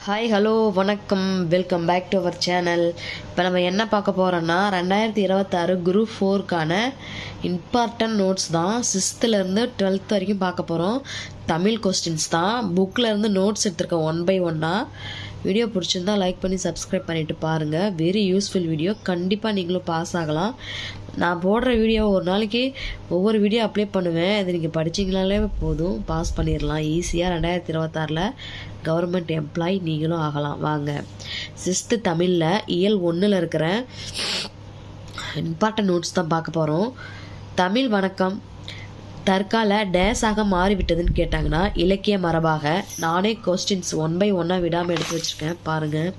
Hi hello வணக்கம், welcome back to our channel. இப்போ நம்ம என்ன பார்க்க போகிறோன்னா 2026 குரூப் 4க்கான இம்பார்ட்டன்ட் நோட்ஸ் தான். 6th-லேருந்து 12th வரைக்கும் பார்க்க போகிறோம். தமிழ் கொஸ்டின்ஸ் தான். புக்கில் நோட்ஸ் எடுத்துருக்கேன் ஒன் பை ஒன்னாக. வீடியோ பிடிச்சிருந்தா லைக் பண்ணி சப்ஸ்கிரைப் பண்ணிவிட்டு பாருங்கள். Very useful video. கண்டிப்பாக நீங்களும் பாஸ் ஆகலாம். நான் போடுற வீடியோ ஒரு நாளைக்கு ஒவ்வொரு வீடியோ அப்ளை பண்ணுவேன். அது நீங்கள் படிச்சிங்கனாலே போதும், பாஸ் பண்ணிடலாம் ஈஸியாக. 2026 கவர்மெண்ட் எம்ப்ளாய் நீங்களும் ஆகலாம். வாங்க, 6th தமிழில் இயல் 1ல் இருக்கிற இம்பார்ட்டன்ட் நோட்ஸ் தான் பார்க்க போகிறோம். தமிழ் வணக்கம் தற்கால டேஸாக மாறிவிட்டதுன்னு கேட்டாங்கன்னா இலக்கிய மரபாக. நானே கொஸ்டின்ஸ் ஒன் பை ஒன்னாக விடாமல் எடுத்து வச்சுருக்கேன், பாருங்கள்.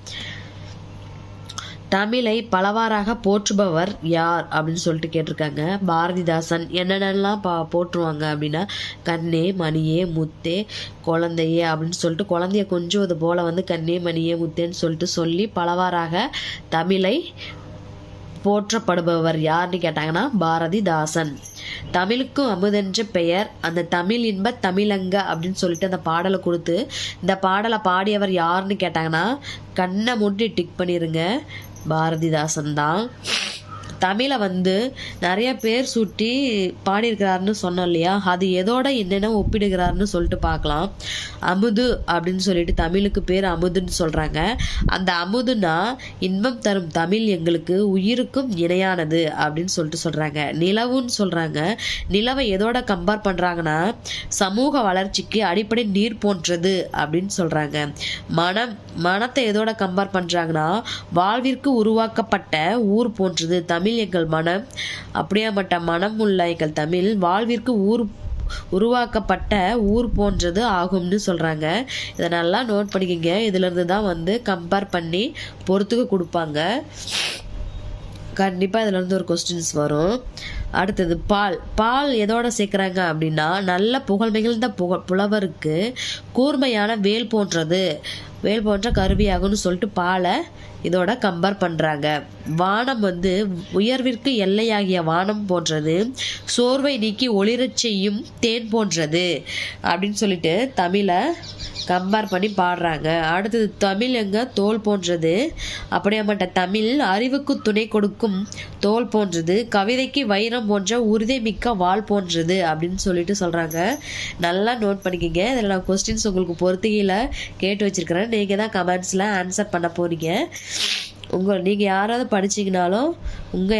தமிழை பலவாறாக போற்றுபவர் யார் அப்படின்னு சொல்லிட்டு கேட்டிருக்காங்க. பாரதிதாசன். என்னென்னலாம் போற்றுவாங்க அப்படின்னா கண்ணே மணியே முத்தே குழந்தையே அப்படின்னு சொல்லிட்டு குழந்தைய கொஞ்சுவது போல் கண்ணே மணியே முத்தேன்னு சொல்லிட்டு சொல்லி பலவாறாக தமிழை போற்றப்படுபவர் யாருன்னு கேட்டாங்கன்னா பாரதிதாசன். தமிழுக்கு அமுதென்ற பெயர், அந்த தமிழ் இன்ப தமிழங்க அப்படின்னு சொல்லிட்டு அந்த பாடலை கொடுத்து இந்த பாடலை பாடியவர் யாருன்னு கேட்டாங்கன்னா கண்ணை மூடி டிக் பண்ணிடுங்க, பாரதிதாசன் தான். தமிழை நிறைய பேர் சுட்டி பாடியிருக்கிறாருன்னு சொன்னோம் இல்லையா, அது எதோட என்னென்ன ஒப்பிடுகிறாருன்னு சொல்லிட்டு பார்க்கலாம். அமுது அப்படின்னு சொல்லிட்டு தமிழுக்கு பேர் அமுதுன்னு சொல்கிறாங்க. அந்த அமுதுனா இன்பம் தரும் தமிழ் எங்களுக்கு உயிருக்கும் இணையானது அப்படின்னு சொல்லிட்டு சொல்கிறாங்க. நிலவுன்னு சொல்கிறாங்க. நிலவை எதோட கம்பேர் பண்ணுறாங்கன்னா சமூக வளர்ச்சிக்கு அடிப்படை நீர் போன்றது அப்படின்னு சொல்கிறாங்க. மனத்தை எதோட கம்பேர் பண்ணுறாங்கன்னா வாழ்விற்கு உருவாக்கப்பட்ட ஊர் போன்றது தமிழ் எங்கள் மனம். அப்படியாப்பட்ட மனம் உள்ள எங்கள் தமிழ் வாழ்விற்கு உருவாக்கப்பட்ட ஊர் போன்றது ஆகும்னு சொல்கிறாங்க. இதை நல்லா நோட் பண்ணிக்கங்க. இதிலிருந்து தான் கம்பேர் பண்ணி பொறுத்துக்கு கொடுப்பாங்க. கண்டிப்பாக இதிலேருந்து ஒரு கொஸ்டின்ஸ் வரும். அடுத்தது பால் எதோட சேர்க்குறாங்க அப்படின்னா நல்ல புகழ் மிகுந்த புலவருக்கு கூர்மையான வேல் போன்ற கருவியாகும்னு சொல்லிட்டு பாலை இதோட கம்பேர் பண்ணுறாங்க. வானம் உயர்விற்கு எல்லையாகிய வானம் போன்றது, சோர்வை நீக்கி ஒளிரச் செய்யும் தேன் போன்றது அப்படின்னு சொல்லிட்டு தமிழை கம்பேர் பண்ணி பாடுறாங்க. அடுத்தது தமிழ் எங்க தோல் போன்றது, அப்படியாப்பட்ட தமிழ் அறிவுக்கு துணை கொடுக்கும் தோல் போன்றது, கவிதைக்கு வைரம் போன்ற உறுதி மிக்க வாள் போன்றது அப்படின்னு சொல்லிட்டு சொல்கிறாங்க. நல்லா நோட் பண்ணிக்கங்க. இதில் நான் கொஸ்டின்ஸ் உங்களுக்கு பொறுத்துகையில் கேட்டு வச்சுருக்கிறேன். நீங்கள் தான் கமெண்ட்ஸில் ஆன்சர் பண்ண போகிறீங்க. நீங்கள் யாராவது படிச்சிங்கனாலும்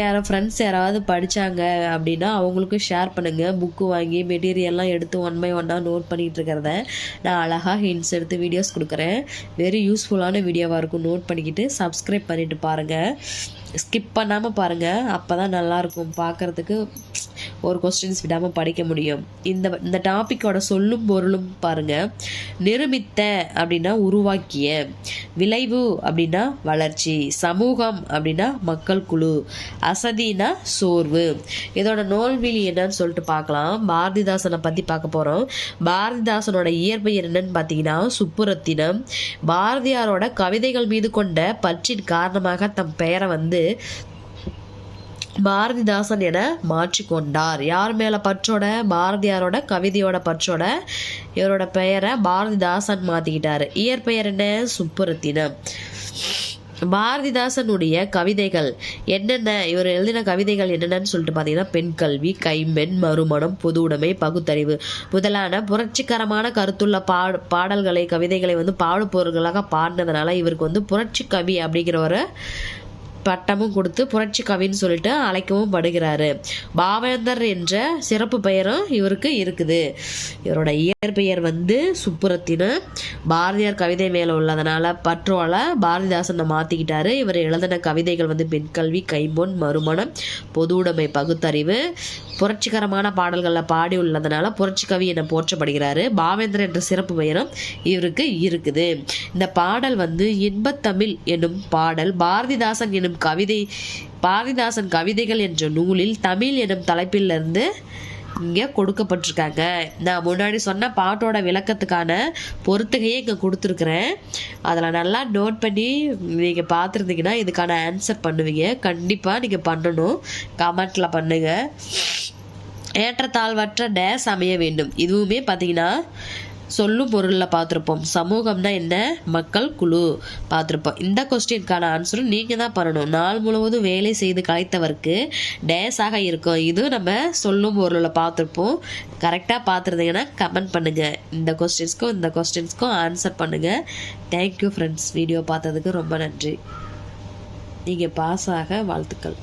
யாரோ ஃப்ரெண்ட்ஸ் யாராவது படித்தாங்க அப்படின்னா அவங்களுக்கு ஷேர் பண்ணுங்கள். புக்கு வாங்கி மெட்டீரியல்லாம் எடுத்து ஒன் பை ஒன்னாக நோட் பண்ணிகிட்டு இருக்கிறத நான் அழகாக ஹிண்ட்ஸ் எடுத்து வீடியோஸ் கொடுக்குறேன். வெரி யூஸ்ஃபுல்லான வீடியோவாக இருக்கும். நோட் பண்ணிக்கிட்டு சப்ஸ்கிரைப் பண்ணிவிட்டு பாருங்கள். ஸ்கிப் பண்ணாமல் பாருங்கள். அப்போ தான் நல்லாயிருக்கும் பார்க்குறதுக்கு. ஒரு கொஸ்டின்ஸ் விடாமல் படிக்க முடியும். இந்த டாப்பிக்கோட சொல்லும் பொருளும் பாருங்கள். நிருமித்த அப்படின்னா உருவாக்கிய, விளைவு அப்படின்னா வளர்ச்சி, சமூகம் அப்படின்னா மக்கள் குழு, அசதினா சோர்வு. இதோட நூல்வெளி என்னன்னு சொல்லிட்டு பார்க்கலாம். பாரதிதாசனை பற்றி பார்க்க போகிறோம். பாரதிதாசனோட இயற்பெயர் என்னன்னு பார்த்தீங்கன்னா சுப்புரத்தினம். பாரதியாரோட கவிதைகள் மீது கொண்ட பற்றின் காரணமாக தம் பெயரை பாரதிதாசன் என மாற்றிக்கொண்டார். யார் மேலே பற்றோட? பாரதியாரோட கவிதையோட பற்றோட இவரோட பெயரை பாரதிதாசன் மாற்றிக்கிட்டார். இயற்பெயர் என்ன? சுப்புரத்தினம். பாரதிதாசனுடைய கவிதைகள் என்னென்ன, இவர் எழுதின கவிதைகள் என்னென்னு சொல்லிட்டு பார்த்தீங்கன்னா பெண் கல்வி, கைம்பெண், மறுமணம், பொது உடைமை, பகுத்தறிவு முதலான புரட்சிகரமான கருத்துள்ள பாடல்களை கவிதைகளை பாடுபொருள்களாக பாடினதுனால இவருக்கு புரட்சி கவி அப்படிங்கிற ஒரு பட்டமும் கொடுத்து புரட்சி கவின்னு சொல்லிட்டு அழைக்கவும் படுகிறாரு. பாவேந்தர் என்ற சிறப்பு பெயரும் இவருக்கு இருக்குது. இவரோட இயற்பெயர் சுப்புரத்தினம். பாரதியார் கவிதை மேலே உள்ளதுனால பற்றோல பாரதிதாசனை மாற்றிக்கிட்டாரு. இவர் எழுதின கவிதைகள் பெண்கல்வி, கைம்பொன், மறுமணம், பொது உடைமை, பகுத்தறிவு புரட்சிகரமான பாடல்களில் பாடி உள்ளதுனால புரட்சி கவி என போற்றப்படுகிறாரு. பாவேந்தர் என்ற சிறப்பு பெயரும் இவருக்கு இருக்குது. இந்த பாடல் இன்பத்தமிழ் என்னும் பாடல் பாரதிதாசன் எனும் பாரதிதாசன் கவிதைகள் என்ற நூலில் தமிழ் எனும் தலைப்பிலிருந்து இங்கே கொடுக்கப்பட்டிருக்காங்க. நான் முன்னாடி சொன்ன பாட்டோட விளக்கத்துக்கான பொறுத்துகையே இங்கே கொடுத்துருக்குறேன். அதில் நல்லா நோட் பண்ணி நீங்கள் பார்த்துருந்தீங்கன்னா இதுக்கான ஆன்சர் பண்ணுவீங்க. கண்டிப்பாக நீங்கள் பண்ணணும். கமெண்ட்டில் பண்ணுங்கள். ஏற்றத்தாழ்வற்ற டேஸ் அமைய வேண்டும். இதுவுமே பார்த்தீங்கன்னா சொல்லும் பொருளில் பார்த்துருப்போம். சமூகம்னா என்ன? மக்கள் குழு பார்த்துருப்போம். இந்த கொஸ்டினுக்கான ஆன்சரும் நீங்கள் தான் பண்ணணும். நாள் முழுவதும் வேலை செய்து கலைத்தவருக்கு டேஸாக இருக்கும். இது நம்ம சொல்லும் பொருளில் பார்த்துருப்போம். கரெக்டாக பார்த்துருந்தீங்கன்னா கமெண்ட் பண்ணுங்கள். இந்த கொஸ்டின்ஸ்க்கும் ஆன்சர் பண்ணுங்கள். Thank you friends. வீடியோ பார்த்ததுக்கு ரொம்ப நன்றி. நீங்கள் பாஸ் ஆக வாழ்த்துக்கள்.